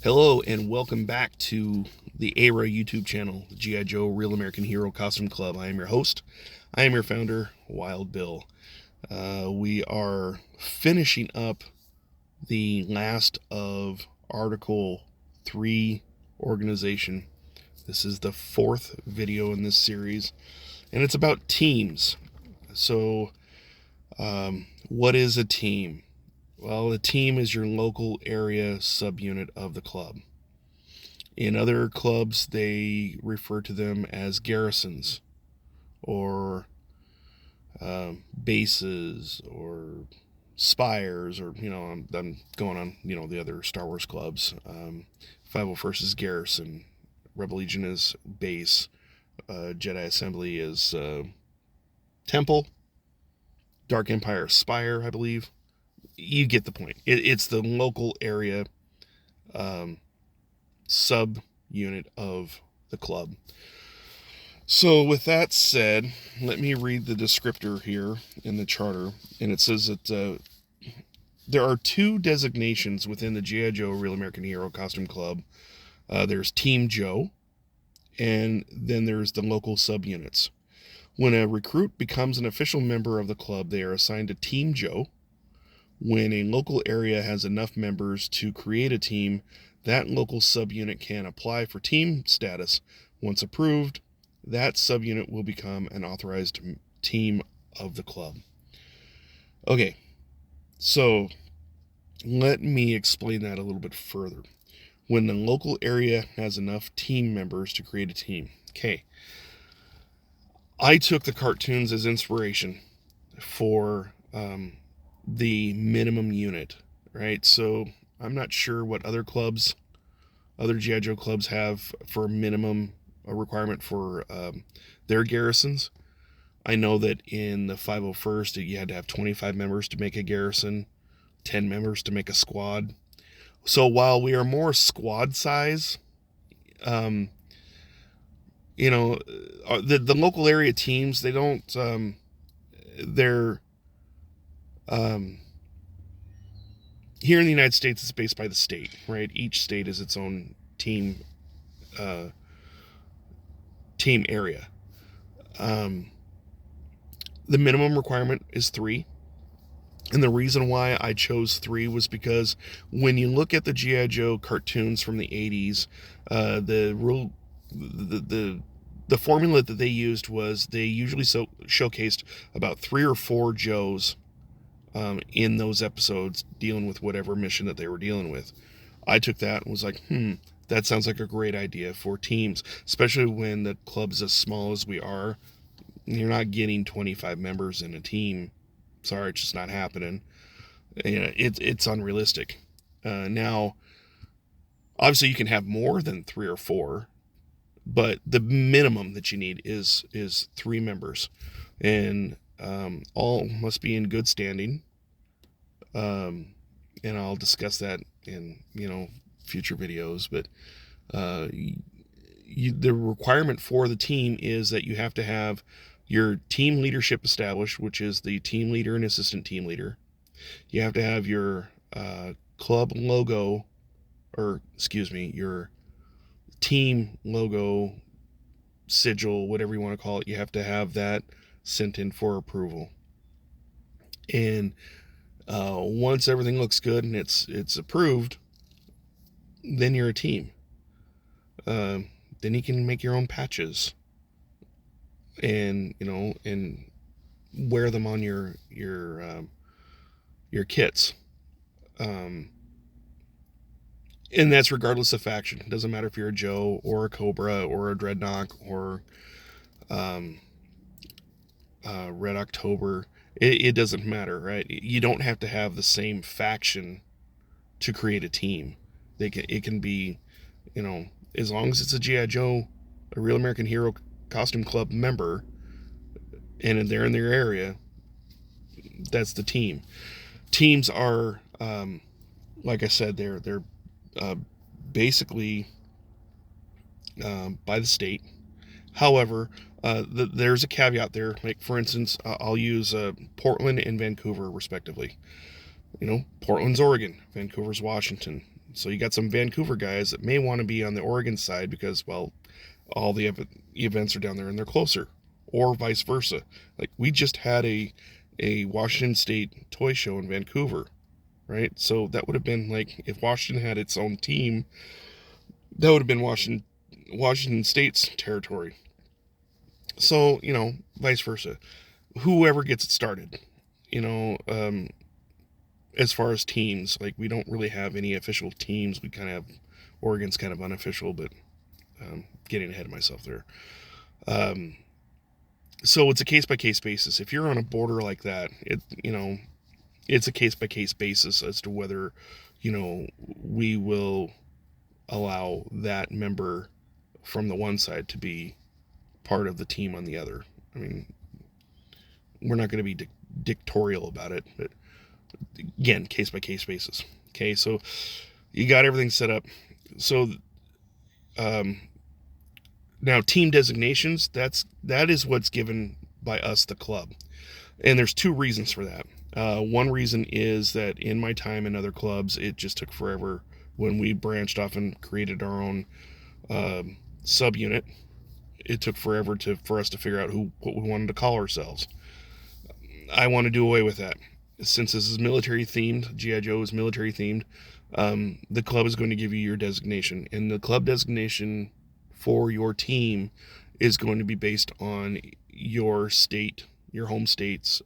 Hello and welcome back to the ARAH YouTube channel, the G.I. Joe Real American Hero Costume Club. I am your host. I am your founder, Wild Bill. We are finishing up the last of Article 3 organization. This is the fourth video in this series, and it's about teams. So, what is a team? Well, a team is your local area subunit of the club. In other clubs, they refer to them as garrisons or bases or spires, or, I'm going on, the other Star Wars clubs. 501st is garrison, Rebel Legion is base, Jedi Assembly is temple, Dark Empire spire, I believe. You get the point. It's the local area sub unit of the club. So with that said, let me read the descriptor here in the charter, and it says that there are two designations within the G.I. Joe Real American Hero Costume Club. There's Team Joe, and then there's the local subunits. When a recruit becomes an official member of the club, they are assigned to Team Joe. When a local area has enough members to create a team, that local subunit can apply for team status. Once approved, that subunit will become an authorized team of the club. Okay, so let me explain that a little bit further. When the local area has enough team members to create a team. Okay, I took the cartoons as inspiration for the minimum unit, right? So I'm not sure what other G.I. Joe clubs have for minimum requirement for their garrisons. I know that in the 501st, you had to have 25 members to make a garrison, 10 members to make a squad. So while we are more squad size, the local area teams, they don't, they're, here in the United States, it's based by the state, right? Each state is its own team area. The minimum requirement is 3. And the reason why I chose 3 was because when you look at the G.I. Joe cartoons from the 80s, the formula that they used was they usually showcased about 3 or 4 Joes in those episodes dealing with whatever mission that they were dealing with. I took that and was like, that sounds like a great idea for teams, especially when the club's as small as we are. You're not getting 25 members in a team. Sorry, it's just not happening. It's unrealistic. Now, obviously, you can have more than 3 or 4, but the minimum that you need is 3 members, and all must be in good standing. And I'll discuss that in future videos. But the requirement for the team is that you have to have your team leadership established, which is the team leader and assistant team leader. You have to have your club logo, your team logo, sigil, whatever you want to call it. You have to have that sent in for approval. And once everything looks good and it's approved, then you're a team. Then you can make your own patches and wear them on your kits. And that's regardless of faction. It doesn't matter if you're a Joe or a Cobra or a Dreadnought or Red October. It doesn't matter, right? You don't have to have the same faction to create a team. It can be, as long as it's a G.I. Joe, a Real American Hero Costume Club member, and they're in their area, that's the team. Teams are, like I said, they're basically by the state. However, there's a caveat there. Like, for instance, I'll use Portland and Vancouver, respectively. Portland's Oregon, Vancouver's Washington. So you got some Vancouver guys that may want to be on the Oregon side because, well, all the events are down there and they're closer, or vice versa. Like we just had a Washington State toy show in Vancouver, right? So that would have been like if Washington had its own team, that would have been Washington State's territory. So, vice versa. Whoever gets it started, as far as teams, like we don't really have any official teams. We kind of have Oregon's kind of unofficial, but getting ahead of myself there. So it's a case by case basis. If you're on a border like that, it's a case by case basis as to whether, we will allow that member from the one side to be part of the team on the other. I mean, we're not going to be dictatorial about it, but again, case by case basis. Okay, so you got everything set up. So now team designations, that is what's given by us, the club, and there's two reasons for that. One reason is that in my time in other clubs, it just took forever when we branched off and created our own subunit. It took forever for us to figure out what we wanted to call ourselves. I want to do away with that. Since this is military themed, G.I. Joe is military themed, the club is going to give you your designation. And the club designation for your team is going to be based on your state, your home state's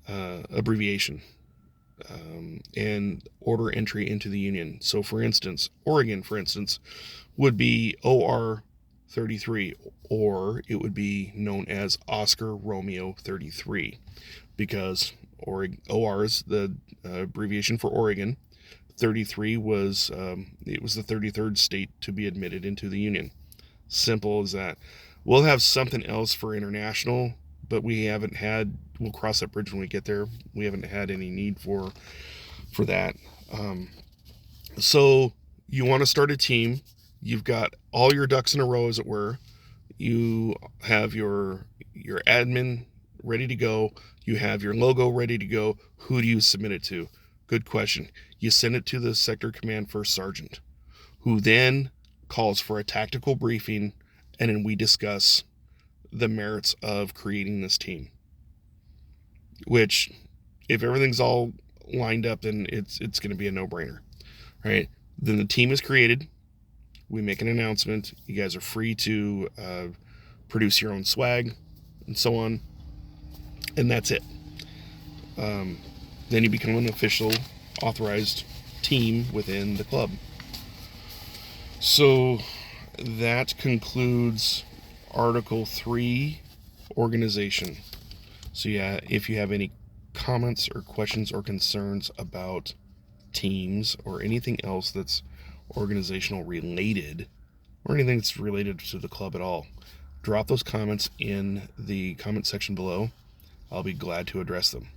abbreviation and order entry into the Union. So for instance, Oregon, would be OR 33, or it would be known as Oscar Romeo 33, because OR is the abbreviation for Oregon. 33 was it was the 33rd state to be admitted into the Union. Simple as that. We'll have something else for international, but we'll cross that bridge when we get there. We haven't had any need for that. So you want to start a team. You've got all your ducks in a row, as it were. You have your admin ready to go. You have your logo ready to go. Who do you submit it to? Good question. You send it to the sector command first sergeant, who then calls for a tactical briefing, and then we discuss the merits of creating this team. Which, if everything's all lined up, then it's going to be a no-brainer, right? Then the team is created. We make an announcement. You guys are free to produce your own swag and so on. And that's it. Then you become an official, authorized team within the club. So that concludes Article 3, Organization. So yeah, if you have any comments or questions or concerns about teams or anything else that's organizational related, or anything that's related to the club at all, drop those comments in the comment section below. I'll be glad to address them.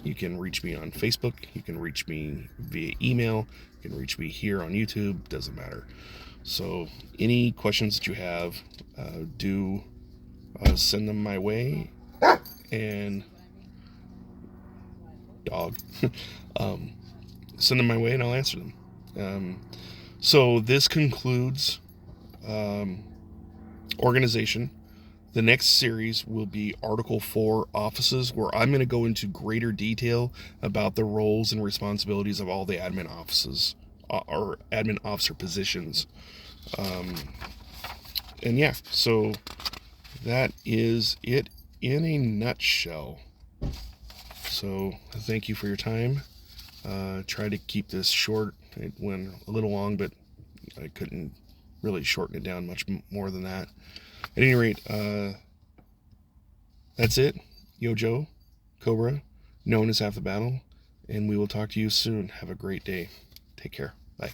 You can reach me on Facebook, you can reach me via email, you can reach me here on YouTube, doesn't matter. So any questions that you have, do send them my way. And dog send them my way and I'll answer them. So this concludes organization. The next series will be Article 4, Offices, where I'm going to go into greater detail about the roles and responsibilities of all the admin offices or admin officer positions. And yeah, so that is it in a nutshell. So thank you for your time. Try to keep this short. It went a little long, but I couldn't really shorten it down much more than that. At any rate, that's it. Yo Joe, Cobra, known as Half the Battle, and we will talk to you soon. Have a great day. Take care. Bye.